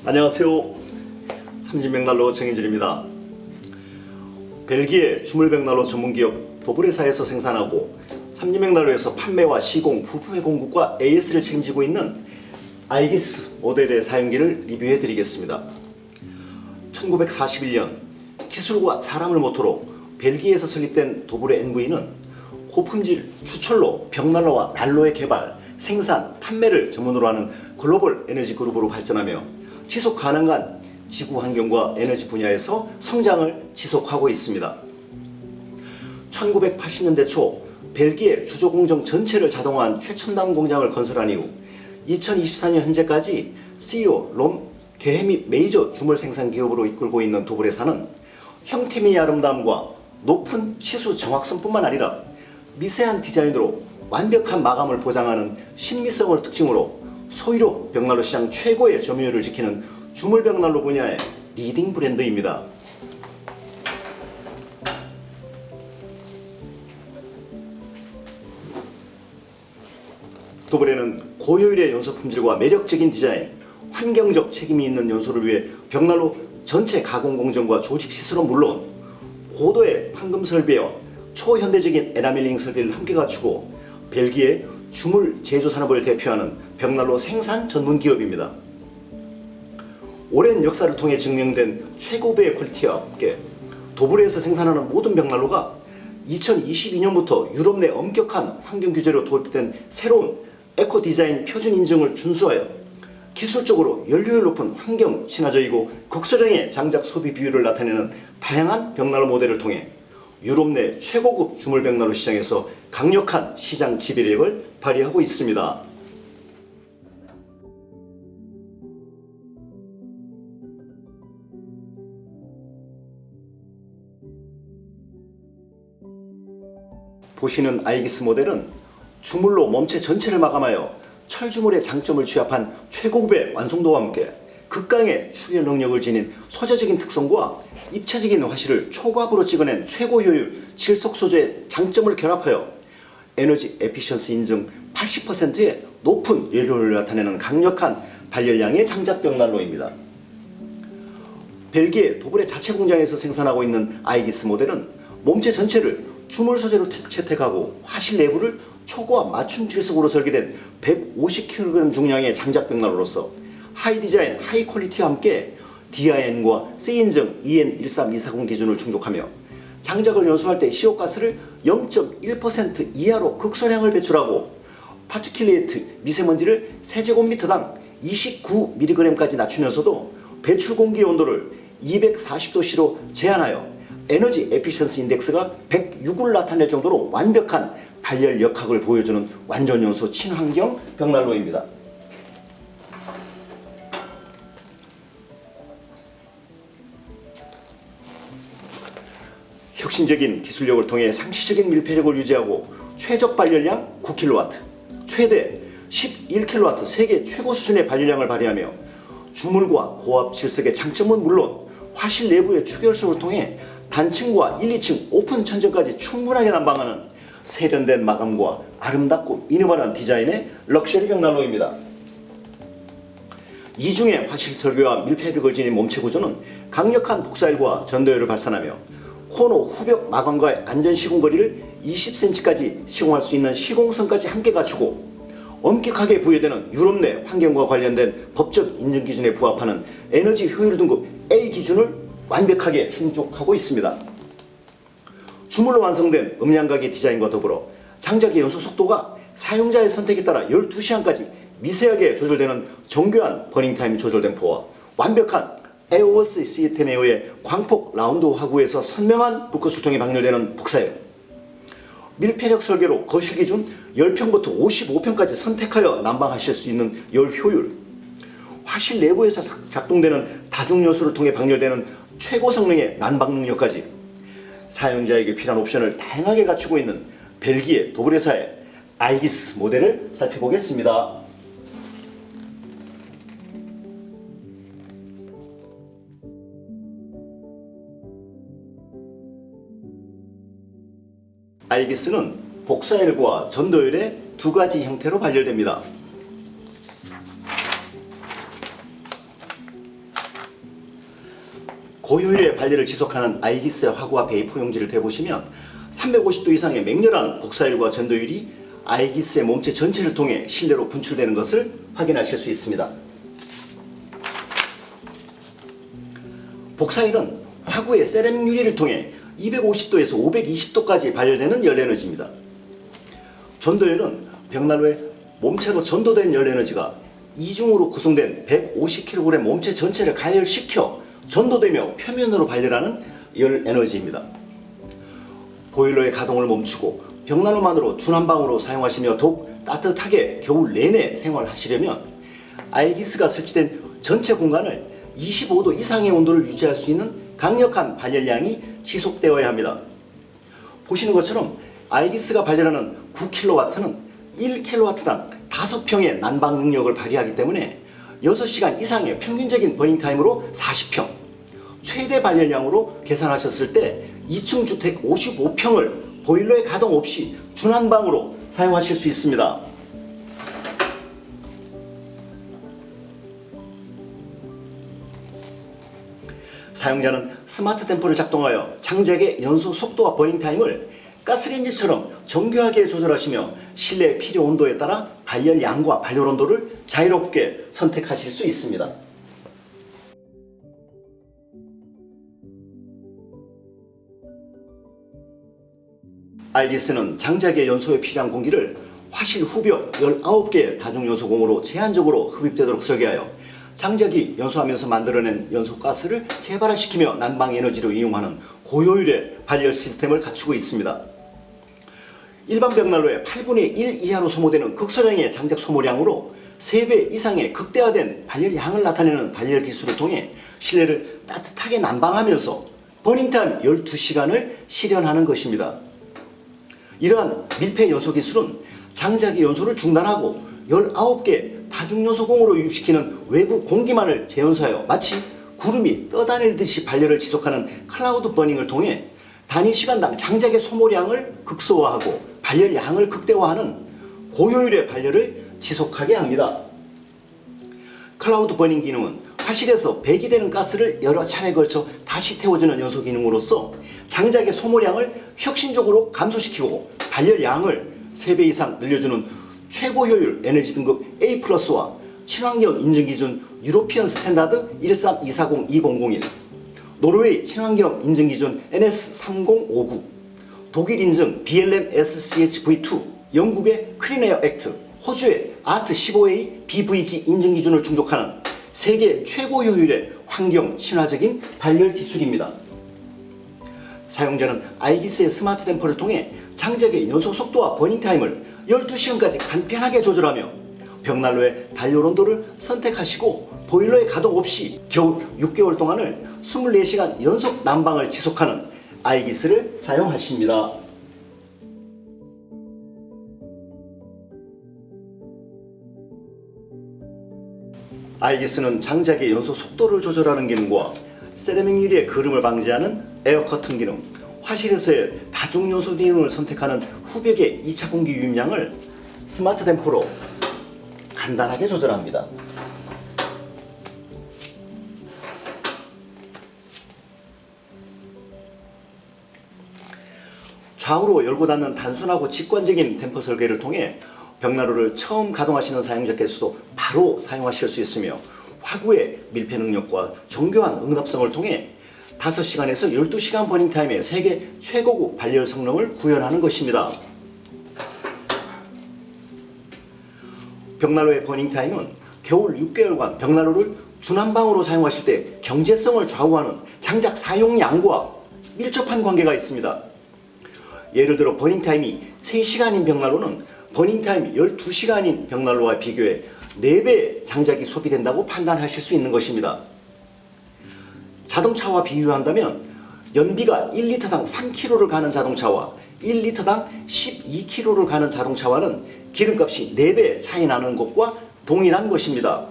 안녕하세요. 삼진백난로 정인준입니다. 벨기에 주물백난로 전문기업 도브레사에서 생산하고 삼진백난로에서 판매와 시공, 부품의 공급과 AS를 책임지고 있는 아이기스 모델의 사용기를 리뷰해 드리겠습니다. 1941년 기술과 사람을 모토로 벨기에에서 설립된 도브레 NV는 고품질 추철로 벽난로와 난로의 개발, 생산, 판매를 전문으로 하는 글로벌 에너지 그룹으로 발전하며 지속 가능한 지구 환경과 에너지 분야에서 성장을 지속하고 있습니다. 1980년대 초 벨기에 주조 공정 전체를 자동화한 최첨단 공장을 건설한 이후 2024년 현재까지 CEO 롬 개해 및 메이저 주물 생산 기업으로 이끌고 있는 도브레사는 형태미의 아름다움과 높은 치수 정확성뿐만 아니라 미세한 디자인으로 완벽한 마감을 보장하는 신미성을 특징으로 소위로 벽난로 시장 최고의 점유율을 지키는 주물 벽난로 분야의 리딩 브랜드입니다. 도브레는 고효율의 연소 품질과 매력적인 디자인, 환경적 책임이 있는 연소를 위해 벽난로 전체 가공 공정과 조립 시설은 물론 고도의 황금 설비와 초현대적인 에나멜링 설비를 함께 갖추고 벨기에 주물 제조 산업을 대표하는 벽난로 생산 전문 기업입니다. 오랜 역사를 통해 증명된 최고배의 퀄리티와 함께 도브레에서 생산하는 모든 벽난로가 2022년부터 유럽 내 엄격한 환경 규제로 도입된 새로운 에코 디자인 표준 인증을 준수하여 기술적으로 연료율 높은 환경 친화적이고 극소량의 장작 소비 비율을 나타내는 다양한 벽난로 모델을 통해 유럽 내 최고급 주물 벽난로 시장에서 강력한 시장 지배력을 발휘하고 있습니다. 보시는 아이기스 모델은 주물로 몸체 전체를 마감하여 철주물의 장점을 취합한 최고급의 완성도와 함께 극강의 추열 능력을 지닌 소재적인 특성과 입체적인 화실을 초과압으로 찍어낸 최고 효율 질속 소재의 장점을 결합하여 에너지 에피션시 인증 80%의 높은 연료율을 나타내는 강력한 발열량의 장작 벽난로입니다. 벨기에 도브레 자체 공장에서 생산하고 있는 아이기스 모델은 몸체 전체를 주물 소재로 채택하고 화실 내부를 초고압 맞춤 질석으로 설계된 150kg 중량의 장작 벽난로로서 하이 디자인, 하이 퀄리티와 함께 DIN과 C인증 EN13240 기준을 충족하며 장작을 연소할 때 시옷가스를 0.1% 이하로 극소량을 배출하고 파티큘레이트 미세먼지를 세제곱미터당 29mg까지 낮추면서도 배출 공기 온도를 240도씨로 제한하여 에너지 에피션시 인덱스가 106을 나타낼 정도로 완벽한 발열 역학을 보여주는 완전 연소 친환경 벽난로입니다. 혁신적인 기술력을 통해 상시적인 밀폐력을 유지하고 최적 발열량 9kW, 최대 11kW 세계 최고 수준의 발열량을 발휘하며 주물과 고압 질석의 장점은 물론 화실 내부의 추결소를 통해 단층과 1, 2층 오픈 천정까지 충분하게 난방하는 세련된 마감과 아름답고 미니멀한 디자인의 럭셔리 벽난로입니다. 이중의 화실 설계와 밀폐력을 지닌 몸체 구조는 강력한 복사열과 전도열을 발산하며 코너 후벽 마감과의 안전 시공 거리를 20cm까지 시공할 수 있는 시공선까지 함께 갖추고 엄격하게 부여되는 유럽 내 환경과 관련된 법적 인증 기준에 부합하는 에너지 효율 등급 A 기준을 완벽하게 충족하고 있습니다. 주물로 완성된 음양각의 디자인과 더불어 장작의 연소 속도가 사용자의 선택에 따라 12시간까지 미세하게 조절되는 정교한 버닝타임 조절 댐퍼와 완벽한 에어워스 시스템에 의해 광폭 라운드 화구에서 선명한 불꽃을 통해 방열되는 복사열, 밀폐력 설계로 거실 기준 10평부터 55평까지 선택하여 난방하실 수 있는 열 효율, 화실 내부에서 작동되는 다중 요소를 통해 방열되는 최고 성능의 난방 능력까지 사용자에게 필요한 옵션을 다양하게 갖추고 있는 벨기에 도브레사의 아이기스 모델을 살펴보겠습니다. 아이기스는 복사열과 전도열의 두 가지 형태로 발열됩니다. 고효율의 발열을 지속하는 아이기스 화구와 베이퍼 용지를 대보시면 350도 이상의 맹렬한 복사율과 전도율이 아이기스의 몸체 전체를 통해 실내로 분출되는 것을 확인하실 수 있습니다. 복사율은 화구의 세라믹 유리를 통해 250도에서 520도까지 발열되는 열에너지입니다. 전도율은 벽난로에 몸체로 전도된 열에너지가 이중으로 구성된 150kg 몸체 전체를 가열시켜 전도되며 표면으로 발열하는 열에너지입니다. 보일러의 가동을 멈추고 벽난로만으로 준한방으로 사용하시며 더욱 따뜻하게 겨울 내내 생활하시려면 아이기스가 설치된 전체 공간을 25도 이상의 온도를 유지할 수 있는 강력한 발열량이 지속되어야 합니다. 보시는 것처럼 아이기스가 발열하는 9kW는 1kW당 5평의 난방 능력을 발휘하기 때문에 6시간 이상의 평균적인 버닝타임으로 40평, 최대 발열량으로 계산하셨을 때 2층 주택 55평을 보일러의 가동 없이 준한방으로 사용하실 수 있습니다. 사용자는 스마트 댐퍼를 작동하여 장작의 연소 속도와 버닝타임을 가스레인지처럼 정교하게 조절하시며 실내 필요 온도에 따라 발열량과 발열 온도를 자유롭게 선택하실 수 있습니다. 아이기스는 장작의 연소에 필요한 공기를 화실 후벽 19개의 다중연소공으로 제한적으로 흡입되도록 설계하여 장작이 연소하면서 만들어낸 연소가스를 재발화시키며 난방 에너지로 이용하는 고효율의 발열 시스템을 갖추고 있습니다. 일반 벽난로의 8분의 1 이하로 소모되는 극소량의 장작 소모량으로 3배 이상의 극대화된 발열량을 나타내는 발열 기술을 통해 실내를 따뜻하게 난방하면서 버닝타임 12시간을 실현하는 것입니다. 이러한 밀폐 연소 기술은 장작의 연소를 중단하고 19개 다중연소공으로 유입시키는 외부 공기만을 재연소하여 마치 구름이 떠다니듯이 발열을 지속하는 클라우드 버닝을 통해 단위 시간당 장작의 소모량을 극소화하고 발열량을 극대화하는 고효율의 발열을 지속하게 합니다. 클라우드 버닝 기능은 화실에서 배기되는 가스를 여러 차례에 걸쳐 다시 태워주는 연소 기능으로서 장작의 소모량을 혁신적으로 감소시키고 발열량을 3배 이상 늘려주는 최고 효율 에너지 등급 A+와 친환경 인증 기준 유로피언 스탠다드 13240-2001, 노르웨이 친환경 인증 기준 NS3059, 독일 인증 BLM SCHV2, 영국의 클린에어 액트, 호주의 아트 15A BVG 인증 기준을 충족하는 세계 최고 효율의 환경 친화적인 발열 기술입니다. 사용자는 아이기스의 스마트 댐퍼를 통해 장작의 연소 속도와 버닝타임을 12시간까지 간편하게 조절하며 벽난로의 발열 온도를 선택하시고 보일러의 가동 없이 겨울 6개월 동안을 24시간 연속 난방을 지속하는 아이기스를 사용하십니다. 아이기스는 장작의 연소 속도를 조절하는 기능과 세라믹 유리의 그름을 방지하는 에어 커튼 기능, 화실에서의 다중연소 기능을 선택하는 후벽의 2차 공기 유입량을 스마트 댐퍼로 간단하게 조절합니다. 좌우로 열고 닫는 단순하고 직관적인 댐퍼 설계를 통해 벽난로를 처음 가동하시는 사용자께서도 바로 사용하실 수 있으며 화구의 밀폐 능력과 정교한 응답성을 통해 5시간에서 12시간 버닝타임의 세계 최고급 발열 성능을 구현하는 것입니다. 벽난로의 버닝타임은 겨울 6개월간 벽난로를 준한방으로 사용하실 때 경제성을 좌우하는 장작 사용량과 밀접한 관계가 있습니다. 예를 들어 버닝타임이 3시간인 벽난로는 버닝타임이 12시간인 벽난로와 비교해 4배 장작이 소비된다고 판단하실 수 있는 것입니다. 자동차와 비유한다면 연비가 1리터당 3km를 가는 자동차와 1리터당 12km를 가는 자동차와는 기름값이 4배 차이 나는 것과 동일한 것입니다.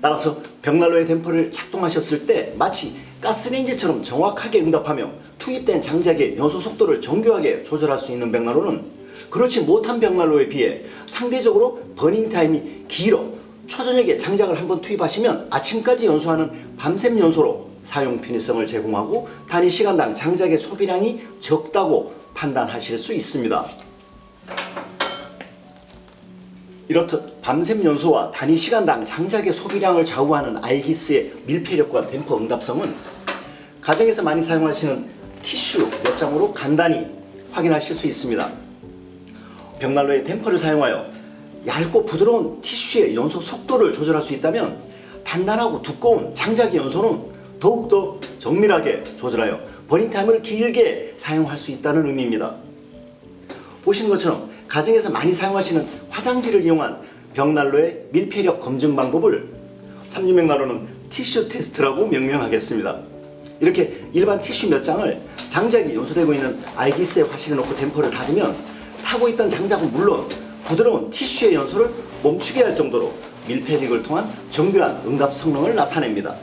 따라서 벽난로의 댐퍼를 작동하셨을 때 마치 가스레인지처럼 정확하게 응답하며 투입된 장작의 연소 속도를 정교하게 조절할 수 있는 벽난로는 그렇지 못한 벽난로에 비해 상대적으로 버닝 타임이 길어 초저녁에 장작을 한번 투입하시면 아침까지 연소하는 밤샘 연소로 사용 편의성을 제공하고 단위 시간당 장작의 소비량이 적다고 판단하실 수 있습니다. 이렇듯 밤샘 연소와 단위 시간당 장작의 소비량을 좌우하는 아이기스의 밀폐력과 댐퍼 응답성은 가정에서 많이 사용하시는 티슈 몇 장으로 간단히 확인하실 수 있습니다. 벽난로에 댐퍼를 사용하여 얇고 부드러운 티슈의 연소 속도를 조절할 수 있다면 단단하고 두꺼운 장작의 연소는 더욱더 정밀하게 조절하여 버닝타임을 길게 사용할 수 있다는 의미입니다. 보시는 것처럼 가정에서 많이 사용하시는 화장지를 이용한 벽난로의 밀폐력 검증 방법을 삼륜벽난로는 티슈 테스트라고 명명하겠습니다. 이렇게 일반 티슈 몇 장을 장작이 연소되고 있는 아이기스의 화실에 놓고 댐퍼를 닫으면 타고 있던 장작은 물론 부드러운 티슈의 연소를 멈추게 할 정도로 밀폐력을 통한 정교한 응답 성능을 나타냅니다.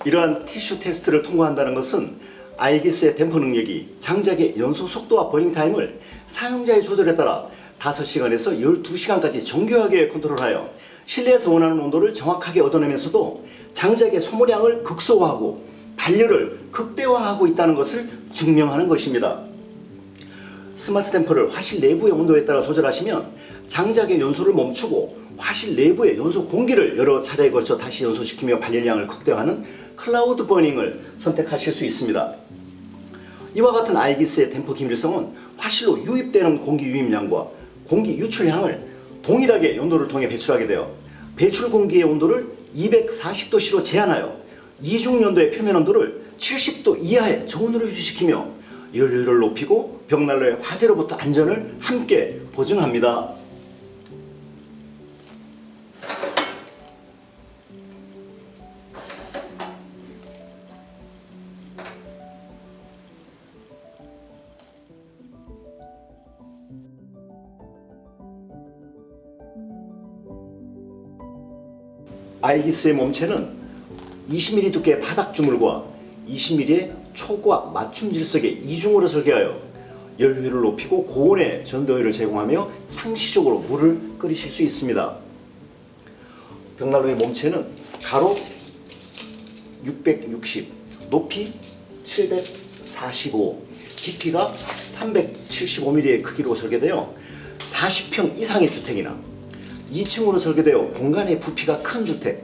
이러한 티슈 테스트를 통과한다는 것은 아이기스의 댐퍼 능력이 장작의 연소 속도와 버닝 타임을 사용자의 조절에 따라 5시간에서 12시간까지 정교하게 컨트롤하여 실내에서 원하는 온도를 정확하게 얻어내면서도 장작의 소모량을 극소화하고 발열을 극대화하고 있다는 것을 증명하는 것입니다. 스마트 댐퍼를 화실 내부의 온도에 따라 조절하시면 장작의 연소를 멈추고 화실 내부의 연소 공기를 여러 차례에 걸쳐 다시 연소시키며 발열량을 극대화하는 클라우드 버닝을 선택하실 수 있습니다. 이와 같은 아이기스의 댐퍼 기밀성은 화실로 유입되는 공기 유입량과 공기 유출량을 동일하게 연도를 통해 배출하게 되어 배출 공기의 온도를 240도씨로 제한하여 이중연도의 표면 온도를 70도 이하의 저온으로 유지시키며 연료율을 높이고 벽난로의 화재로부터 안전을 함께 보증합니다. 아이기스의 몸체는 20mm 두께의 바닥 주물과 20mm의 초고압 맞춤 질석의 이중으로 설계하여 연료율을 높이고 고온의 전도율을 제공하며 상시적으로 물을 끓이실 수 있습니다. 벽난로의 몸체는 가로 660, 높이 745, 깊이가 375mm의 크기로 설계되어 40평 이상의 주택이나 2층으로 설계되어 공간의 부피가 큰 주택,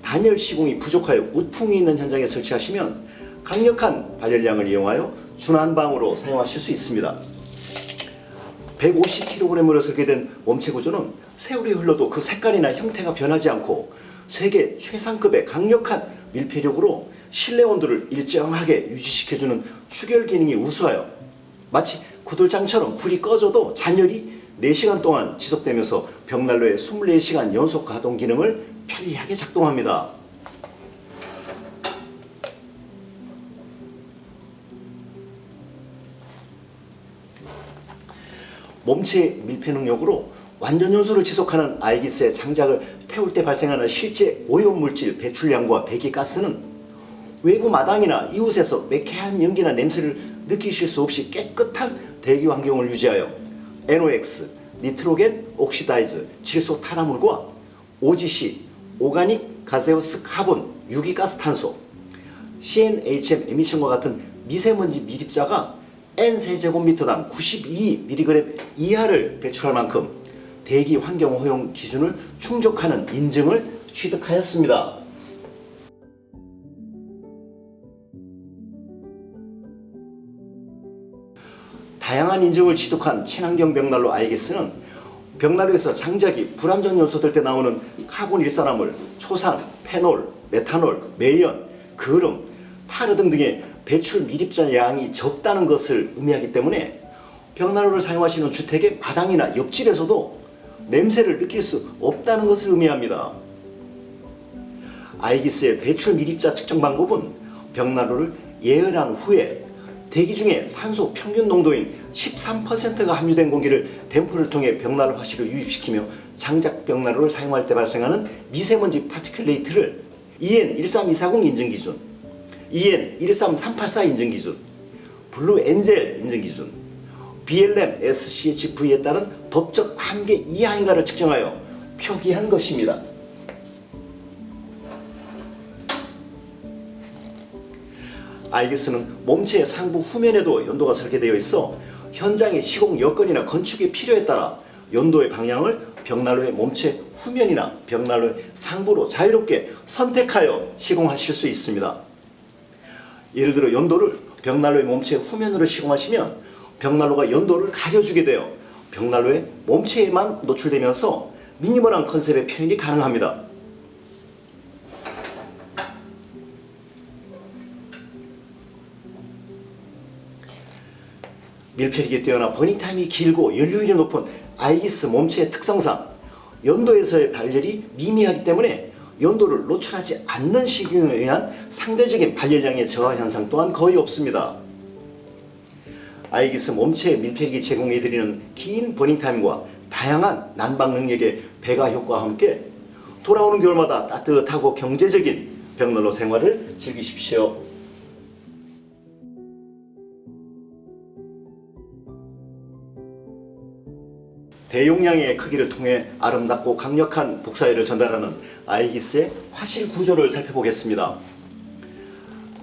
단열 시공이 부족하여 우풍이 있는 현장에 설치하시면 강력한 발열량을 이용하여 준한방으로 사용하실 수 있습니다. 150kg으로 설계된 몸체 구조는 세월이 흘러도 그 색깔이나 형태가 변하지 않고 세계 최상급의 강력한 밀폐력으로 실내 온도를 일정하게 유지시켜주는 추결 기능이 우수하여 마치 구들장처럼 불이 꺼져도 잔열이 4시간 동안 지속되면서 벽난로의 24시간 연속 가동 기능을 편리하게 작동합니다. 몸체 밀폐 능력으로 완전 연소를 지속하는 아이기스의 장작을 태울 때 발생하는 실제 오염물질 배출량과 배기가스는 외부 마당이나 이웃에서 매캐한 연기나 냄새를 느끼실 수 없이 깨끗한 대기 환경을 유지하여 NOx, 니트로겐 옥시다이즈, 질소 탄화물과 OGC, 오가닉 가세우스 카본, 유기가스탄소, CNHM 에미션과 같은 미세먼지 밀입자가 N세제곱미터당 92mg 이하를 배출할 만큼 대기 환경 허용 기준을 충족하는 인증을 취득하였습니다. 다양한 인증을 취득한 친환경 벽난로 아이기스는 벽난로에서 장작이 불완전 연소될 때 나오는 카본 일산화물, 초산, 페놀, 메탄올, 매연, 거름, 타르 등등의 배출 밀입자 양이 적다는 것을 의미하기 때문에 벽난로를 사용하시는 주택의 마당이나 옆집에서도 냄새를 느낄 수 없다는 것을 의미합니다. 아이기스의 배출 밀입자 측정 방법은 벽난로를 예열한 후에 대기 중에 산소 평균 농도인 13%가 함유된 공기를 댐퍼를 통해 벽난로 화실로 유입시키며 장작 벽난로를 사용할 때 발생하는 미세먼지 파티큘레이트를 EN13240 인증기준, EN13384 인증기준, 블루엔젤 인증기준, BLM SCHV에 따른 법적 한계 이하인가를 측정하여 표기한 것입니다. 아이기스는 몸체의 상부 후면에도 연도가 설계되어 있어 현장의 시공 여건이나 건축의 필요에 따라 연도의 방향을 벽난로의 몸체 후면이나 벽난로의 상부로 자유롭게 선택하여 시공하실 수 있습니다. 예를 들어 연도를 벽난로의 몸체 후면으로 시공하시면 벽난로가 연도를 가려주게 되어 벽난로의 몸체에만 노출되면서 미니멀한 컨셉의 표현이 가능합니다. 밀폐력이 뛰어나 버닝타임이 길고 연료율이 높은 아이기스 몸체의 특성상 연도에서의 발열이 미미하기 때문에 연도를 노출하지 않는 시공에 의한 상대적인 발열량의 저하 현상 또한 거의 없습니다. 아이기스 몸체의 밀폐력이 제공해드리는 긴 버닝타임과 다양한 난방 능력의 배가 효과와 함께 돌아오는 겨울마다 따뜻하고 경제적인 벽난로 생활을 즐기십시오. 대용량의 크기를 통해 아름답고 강력한 복사열을 전달하는 아이기스의 화실 구조를 살펴보겠습니다.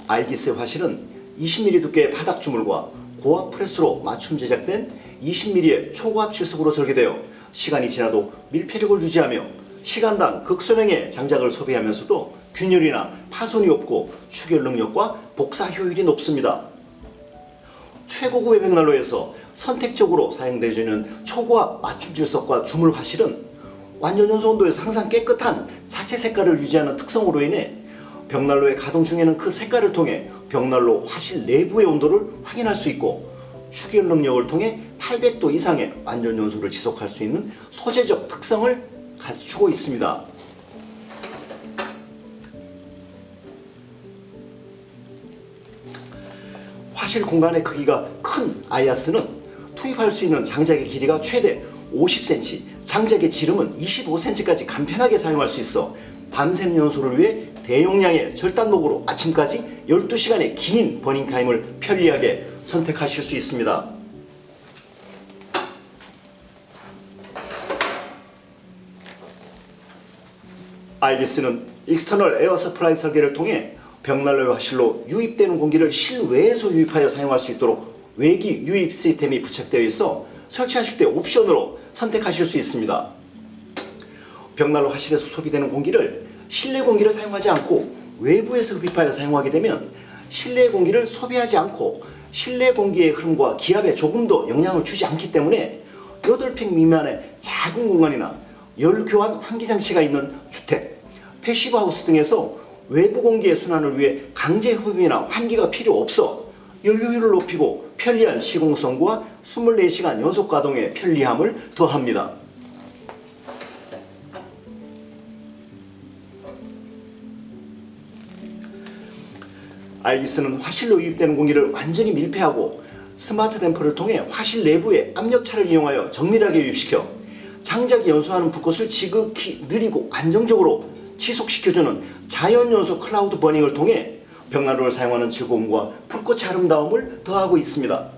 아이기스의 화실은 20mm 두께의 바닥 주물과 고압 프레스로 맞춤 제작된 20mm의 초고압 질석으로 설계되어 시간이 지나도 밀폐력을 유지하며 시간당 극소량의 장작을 소비하면서도 균열이나 파손이 없고 추결 능력과 복사 효율이 높습니다. 최고급의 벽난로에서 선택적으로 사용되어지는 초고압 맞춤 질석과 주물 화실은 완전 연소 온도에서 항상 깨끗한 자체 색깔을 유지하는 특성으로 인해 벽난로의 가동 중에는 그 색깔을 통해 벽난로 화실 내부의 온도를 확인할 수 있고 추결 능력을 통해 800도 이상의 완전 연소를 지속할 수 있는 소재적 특성을 갖추고 있습니다. 화실 공간의 크기가 큰 아이아스는 투입할 수 있는 장작의 길이가 최대 50cm, 장작의 지름은 25cm까지 간편하게 사용할 수 있어 밤샘 연소를 위해 대용량의 절단목으로 아침까지 12시간의 긴 버닝타임을 편리하게 선택하실 수 있습니다. 아이기스는 익스터널 에어 서플라이 설계를 통해 벽난로의 화실로 유입되는 공기를 실외에서 유입하여 사용할 수 있도록 외기 유입 시스템이 부착되어 있어 설치하실 때 옵션으로 선택하실 수 있습니다. 벽난로 화실에서 소비되는 공기를 실내 공기를 사용하지 않고 외부에서 흡입하여 사용하게 되면 실내 공기를 소비하지 않고 실내 공기의 흐름과 기압에 조금도 영향을 주지 않기 때문에 8평 미만의 작은 공간이나 열 교환 환기 장치가 있는 주택, 패시브 하우스 등에서 외부 공기의 순환을 위해 강제 흡입이나 환기가 필요 없어 연료율을 높이고 편리한 시공성과 24시간 연속 가동의 편리함을 더합니다. 아이기스는 화실로 유입되는 공기를 완전히 밀폐하고 스마트 댐퍼를 통해 화실 내부에 압력차를 이용하여 정밀하게 유입시켜 장작이 연소하는 불꽃을 지극히 느리고 안정적으로 지속시켜주는 자연연소 클라우드 버닝을 통해 벽난로를 사용하는 즐거움과 불꽃의 아름다움을 더하고 있습니다.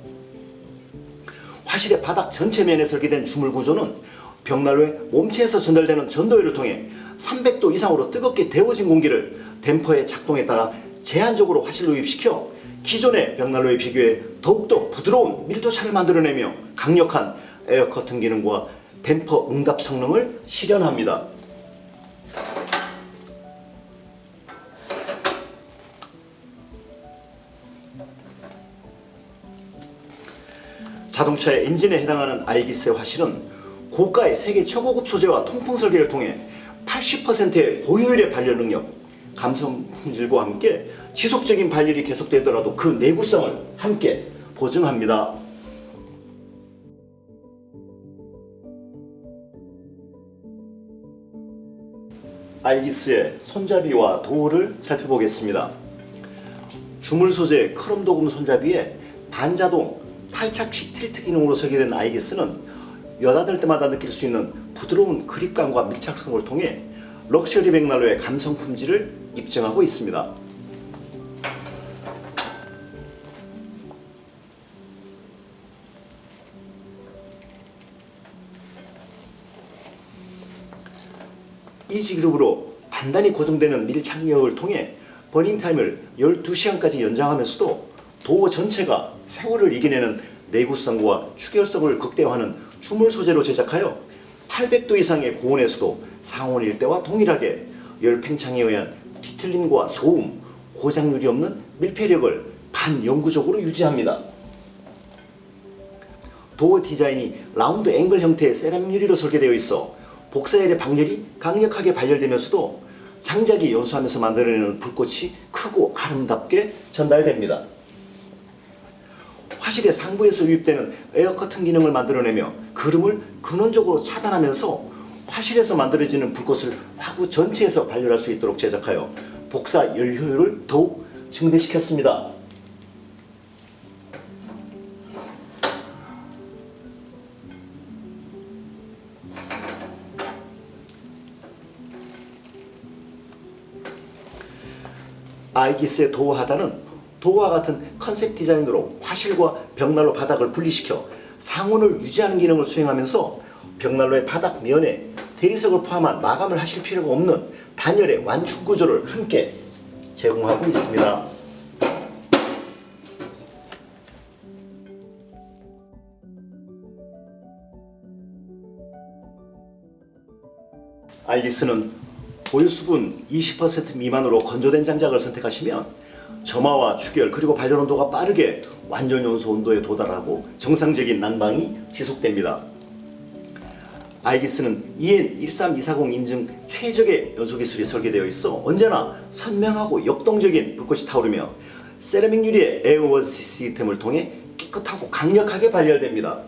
화실의 바닥 전체 면에 설계된 주물 구조는 벽난로의 몸체에서 전달되는 전도율을 통해 300도 이상으로 뜨겁게 데워진 공기를 댐퍼의 작동에 따라 제한적으로 화실로 유입시켜 기존의 벽난로에 비교해 더욱더 부드러운 밀도차를 만들어내며 강력한 에어 커튼 기능과 댐퍼 응답 성능을 실현합니다. 자동차의 엔진에 해당하는 아이기스의 화실은 고가의 세계 최고급 소재와 통풍 설계를 통해 80%의 고효율의 발열 능력, 감성 품질과 함께 지속적인 발열이 계속되더라도 그 내구성을 함께 보증합니다. 아이기스의 손잡이와 도어를 살펴보겠습니다. 주물 소재 크롬 도금 손잡이에 반자동 탈착식 틸트 기능으로 설계된 아이기스는 여닫을 때마다 느낄 수 있는 부드러운 그립감과 밀착성을 통해 럭셔리 백난로의 감성 품질을 입증하고 있습니다. 이지그룹으로 단단히 고정되는 밀착력을 통해 버닝타임을 12시간까지 연장하면서도 도어 전체가 세월을 이겨내는 내구성과 추결성을 극대화하는 주물 소재로 제작하여 800도 이상의 고온에서도 상온일 때와 동일하게 열 팽창에 의한 뒤틀림과 소음, 고장률이 없는 밀폐력을 반영구적으로 유지합니다. 도어 디자인이 라운드 앵글 형태의 세라믹 유리로 설계되어 있어 복사열의 방열이 강력하게 발열되면서도 장작이 연소하면서 만들어내는 불꽃이 크고 아름답게 전달됩니다. 화실의 상부에서 유입되는 에어 커튼 기능을 만들어내며 그름을 근원적으로 차단하면서 화실에서 만들어지는 불꽃을 화구 전체에서 발열할 수 있도록 제작하여 복사 열 효율을 더욱 증대시켰습니다. 아이기스의 도어 하단은 도어와 같은 컨셉 디자인으로 화실과 벽난로 바닥을 분리시켜 상온을 유지하는 기능을 수행하면서 벽난로의 바닥 면에 대리석을 포함한 마감을 하실 필요가 없는 단열의 완충 구조를 함께 제공하고 있습니다. 아이기스는 보유수분 20% 미만으로 건조된 장작을 선택하시면 점화와 추결 그리고 발열 온도가 빠르게 완전 연소 온도에 도달하고 정상적인 난방이 지속됩니다. 아이기스는 EN13240 인증 최적의 연소 기술이 설계되어 있어 언제나 선명하고 역동적인 불꽃이 타오르며 세라믹 유리의 에어워시 시스템을 통해 깨끗하고 강력하게 발열됩니다.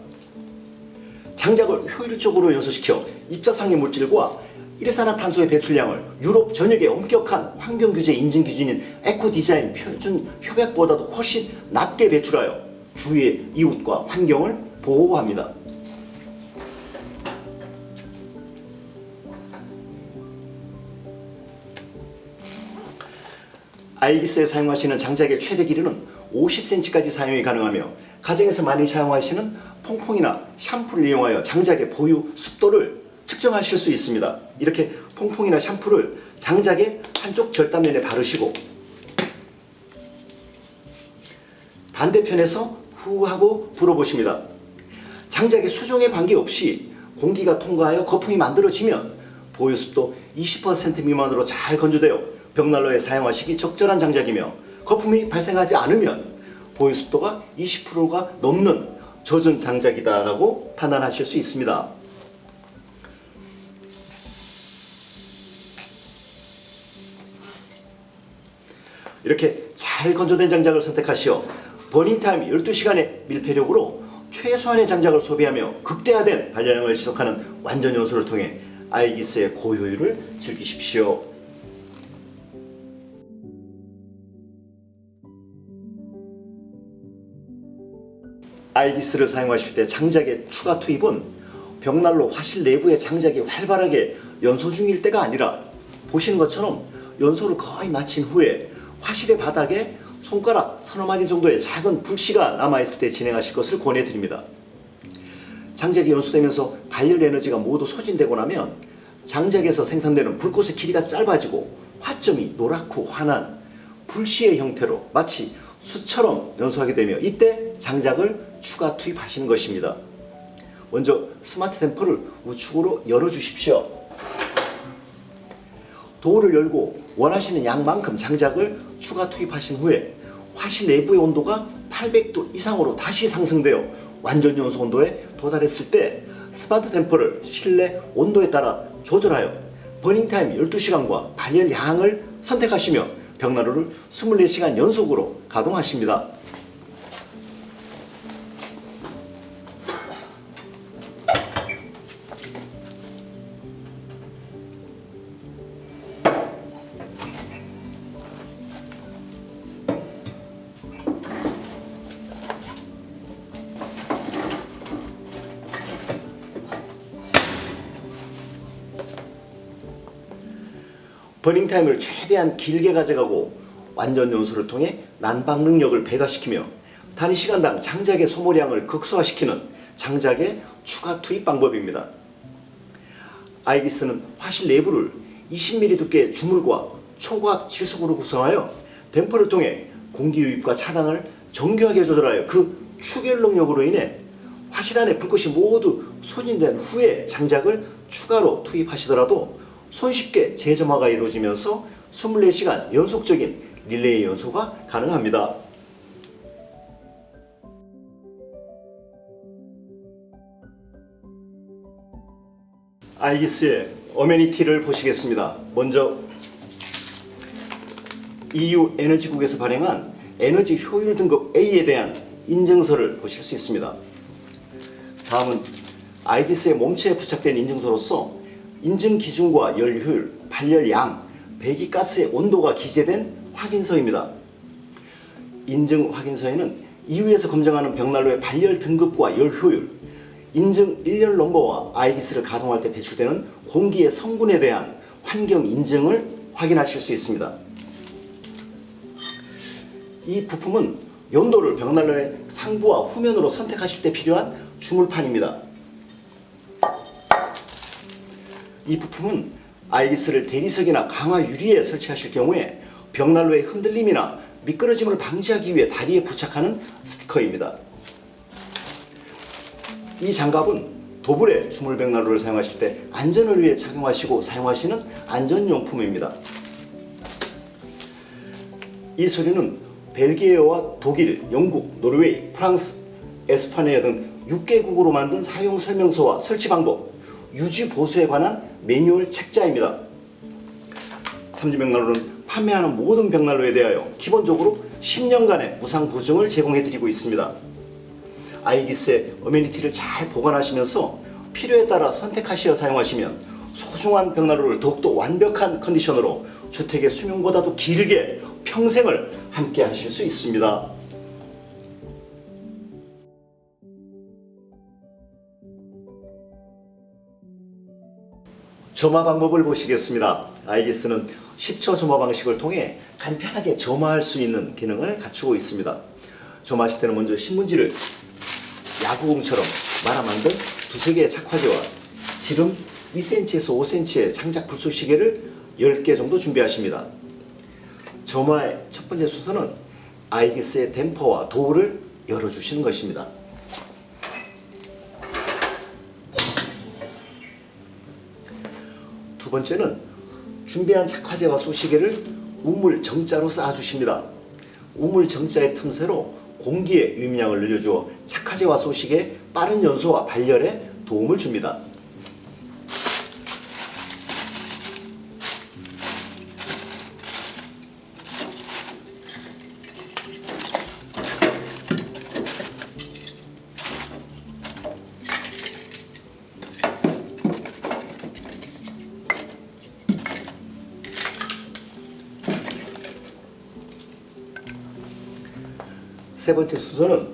장작을 효율적으로 연소시켜 입자상의 물질과 일산화탄소의 배출량을 유럽 전역의 엄격한 환경규제 인증 기준인 에코디자인 표준 협약보다도 훨씬 낮게 배출하여 주위의 이웃과 환경을 보호합니다. 아이기스에 사용하시는 장작의 최대 길이는 50cm까지 사용이 가능하며 가정에서 많이 사용하시는 퐁퐁이나 샴푸를 이용하여 장작의 보유 습도를 측정하실 수 있습니다. 이렇게 퐁퐁이나 샴푸를 장작의 한쪽 절단면에 바르시고 반대편에서 후 하고 불어보십니다. 장작의 수종에 관계없이 공기가 통과하여 거품이 만들어지면 보유습도 20% 미만으로 잘 건조되어 벽난로에 사용하시기 적절한 장작이며 거품이 발생하지 않으면 보유습도가 20%가 넘는 젖은 장작이다라고 판단하실 수 있습니다. 이렇게 잘 건조된 장작을 선택하시어 버닝타임 12시간의 밀폐력으로 최소한의 장작을 소비하며 극대화된 발열량을 지속하는 완전 연소를 통해 아이기스의 고효율을 즐기십시오. 아이기스를 사용하실 때 장작의 추가 투입은 벽난로 화실 내부의 장작이 활발하게 연소 중일 때가 아니라 보시는 것처럼 연소를 거의 마친 후에 화실의 바닥에 손가락 서너 마디 정도의 작은 불씨가 남아있을 때 진행하실 것을 권해드립니다. 장작이 연소되면서 발열 에너지가 모두 소진되고 나면 장작에서 생산되는 불꽃의 길이가 짧아지고 화점이 노랗고 환한 불씨의 형태로 마치 숯처럼 연소하게 되며 이때 장작을 추가 투입하시는 것입니다. 먼저 스마트 댐퍼를 우측으로 열어주십시오. 도어를 열고 원하시는 양만큼 장작을 추가 투입하신 후에 화실 내부의 온도가 800도 이상으로 다시 상승되어 완전 연소 온도에 도달했을 때 스마트 댐퍼를 실내 온도에 따라 조절하여 버닝타임 12시간과 발열량을 선택하시며 벽난로를 24시간 연속으로 가동하십니다. 버닝타임을 최대한 길게 가져가고 완전 연소를 통해 난방 능력을 배가시키며 단위 시간당 장작의 소모량을 극소화시키는 장작의 추가 투입 방법입니다. 아이기스는 화실 내부를 20mm 두께의 주물과 초고압 질석으로 구성하여 댐퍼를 통해 공기 유입과 차단을 정교하게 조절하여 그 추결 능력으로 인해 화실 안에 불꽃이 모두 소진된 후에 장작을 추가로 투입하시더라도 손쉽게 재점화가 이루어지면서 24시간 연속적인 릴레이 연소가 가능합니다. 아이기스의 어메니티를 보시겠습니다. 먼저 EU 에너지국에서 발행한 에너지 효율 등급 A에 대한 인증서를 보실 수 있습니다. 다음은 아이기스의 몸체에 부착된 인증서로서 인증 기준과 열 효율, 발열량, 배기가스의 온도가 기재된 확인서입니다. 인증 확인서에는 EU에서 검증하는 벽난로의 발열 등급과 열 효율, 인증 일렬 넘버와 아이기스를 가동할 때 배출되는 공기의 성분에 대한 환경 인증을 확인하실 수 있습니다. 이 부품은 연도를 벽난로의 상부와 후면으로 선택하실 때 필요한 주물판입니다. 이 부품은 아이기스를 대리석이나 강화 유리에 설치하실 경우에 벽난로의 흔들림이나 미끄러짐을 방지하기 위해 다리에 부착하는 스티커입니다. 이 장갑은 도불의 주물 벽난로를 사용하실 때 안전을 위해 착용하시고 사용하시는 안전용품입니다. 이 서류는 벨기에와 독일, 영국, 노르웨이, 프랑스, 에스파니아 등 6개국으로 만든 사용 설명서와 설치 방법, 유지 보수에 관한 매뉴얼 책자입니다. 삼중 벽난로는 판매하는 모든 벽난로에 대하여 기본적으로 10년간의 무상 보증을 제공해 드리고 있습니다. 아이기스의 어메니티를 잘 보관하시면서 필요에 따라 선택하시어 사용하시면 소중한 벽난로를 더욱더 완벽한 컨디션으로 주택의 수명보다도 길게 평생을 함께 하실 수 있습니다. 점화 방법을 보시겠습니다. 아이기스는 10초 점화 방식을 통해 간편하게 점화할 수 있는 기능을 갖추고 있습니다. 점화하실 때는 먼저 신문지를 야구공처럼 말아 만든 두세 개의 착화제와 지름 2cm에서 5cm의 장작 불쏘시개를 10개 정도 준비하십니다. 점화의 첫 번째 순서는 아이기스의 댐퍼와 도우를 열어주시는 것입니다. 두 번째는 준비한 착화제와 쏘시개를 우물 정자로 쌓아주십니다. 우물 정자의 틈새로 공기의 유입량을 늘려주어 착화제와 쏘시개의 빠른 연소와 발열에 도움을 줍니다. 세 번째 순서는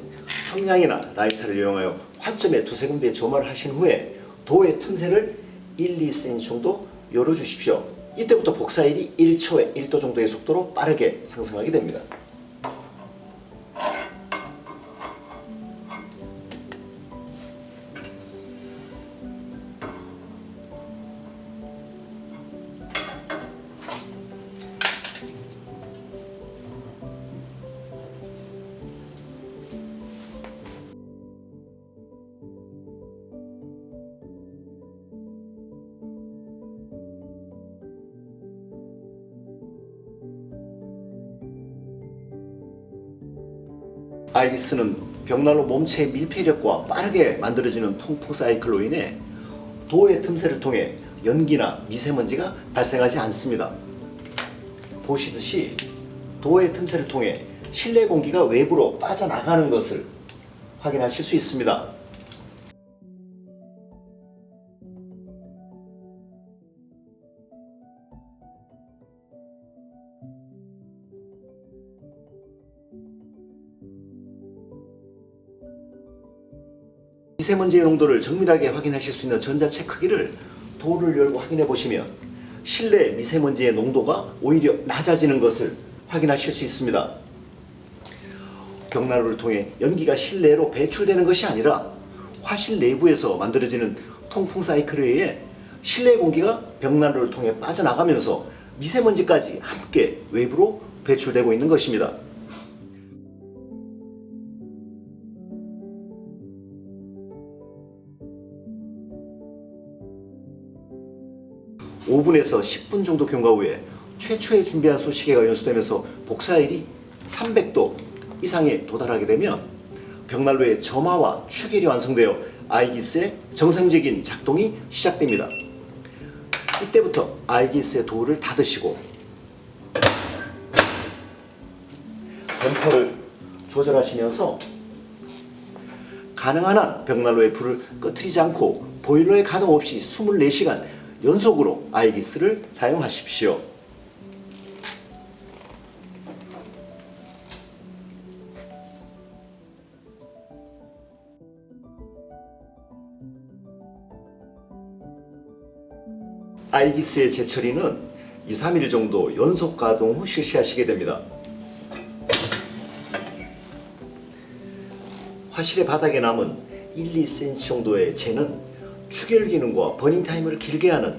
성냥이나 라이터를 이용하여 화점에 두세 군데 점화를 하신 후에 도의 틈새를 1, 2cm 정도 열어주십시오. 이때부터 복사일이 1초에 1도 정도의 속도로 빠르게 상승하게 됩니다. 아이기스는 벽난로 몸체의 밀폐력과 빠르게 만들어지는 통풍 사이클로 인해 도의 틈새를 통해 연기나 미세먼지가 발생하지 않습니다. 보시듯이 도어의 틈새를 통해 실내 공기가 외부로 빠져나가는 것을 확인하실 수 있습니다. 미세먼지의 농도를 정밀하게 확인하실 수 있는 전자체크기를 도어를 열고 확인해 보시면 실내 미세먼지의 농도가 오히려 낮아지는 것을 확인하실 수 있습니다. 벽난로를 통해 연기가 실내로 배출되는 것이 아니라 화실 내부에서 만들어지는 통풍 사이클에 의해 실내 공기가 벽난로를 통해 빠져나가면서 미세먼지까지 함께 외부로 배출되고 있는 것입니다. (5분에서 10분) 정도 경과 후에 최초에 준비한 소시계가 연소되면서 복사율이 300도 이상에 도달하게 되면 벽난로의 점화와 추결이 완성되어 아이기스의 정상적인 작동이 시작됩니다. 이때부터 아이기스의 도어를 닫으시고 댐퍼를 조절하시면서 가능한 한 벽난로의 불을 꺼뜨리지 않고 보일러의 가동 없이 24시간 연속으로 아이기스를 사용하십시오. 아이기스의 재처리는 2-3일 정도 연속 가동 후 실시하시게 됩니다. 화실의 바닥에 남은 1-2cm 정도의 재는 추결 기능과 버닝 타임을 길게 하는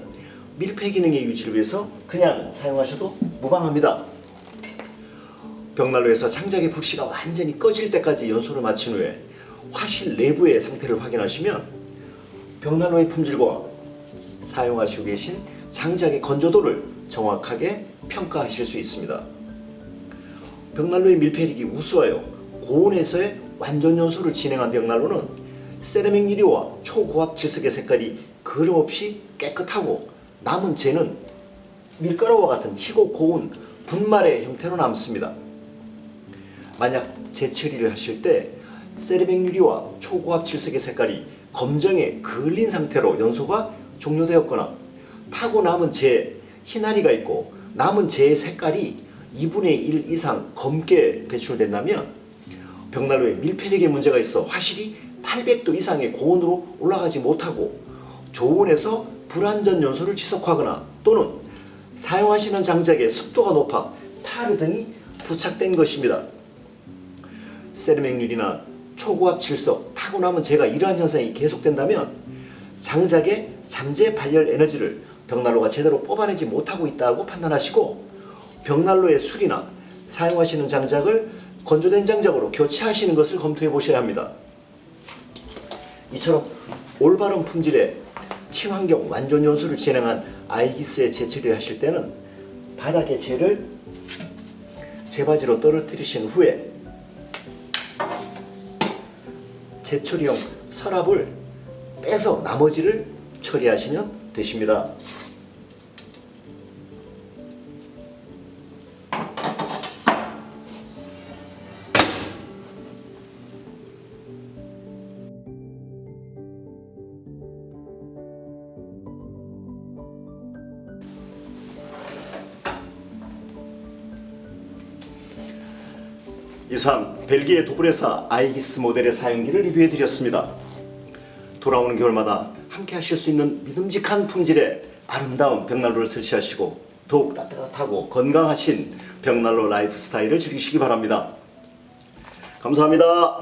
밀폐 기능의 유지를 위해서 그냥 사용하셔도 무방합니다. 벽난로에서 장작의 불씨가 완전히 꺼질 때까지 연소를 마친 후에 화실 내부의 상태를 확인하시면 벽난로의 품질과 사용하시고 계신 장작의 건조도를 정확하게 평가하실 수 있습니다. 벽난로의 밀폐력이 우수하여 고온에서의 완전 연소를 진행한 벽난로는 세라믹 유리와 초고압 질석의 색깔이 그름없이 깨끗하고 남은 재는 밀가루와 같은 희고 고운 분말의 형태로 남습니다. 만약 재처리를 하실 때 세라믹 유리와 초고압 질석의 색깔이 검정에 그을린 상태로 연소가 종료되었거나 타고 남은 재 희나리가 있고 남은 재의 색깔이 2분의 1 이상 검게 배출된다면 벽난로에 밀폐력에 문제가 있어 화실이 800도 이상의 고온으로 올라가지 못하고 저온에서 불완전 연소를 지속하거나 또는 사용하시는 장작의 습도가 높아 타르 등이 부착된 것입니다. 세라믹 유리나 초고압 질석, 타고 남은 재가 이러한 현상이 계속된다면 장작의 잠재 발열 에너지를 벽난로가 제대로 뽑아내지 못하고 있다고 판단하시고 벽난로의 수리나 사용하시는 장작을 건조된 장작으로 교체하시는 것을 검토해 보셔야 합니다. 이처럼 올바른 품질의 친환경 완전 연소를 진행한 아이기스의 재처리를 하실 때는 바닥의 재를 재바지로 떨어뜨리신 후에 재처리용 서랍을 빼서 나머지를 처리하시면 되십니다. 이상 벨기에 도브레사 아이기스 모델의 사용기를 리뷰해 드렸습니다. 돌아오는 겨울마다 함께 하실 수 있는 믿음직한 품질의 아름다운 벽난로를 설치하시고 더욱 따뜻하고 건강하신 벽난로 라이프 스타일을 즐기시기 바랍니다. 감사합니다.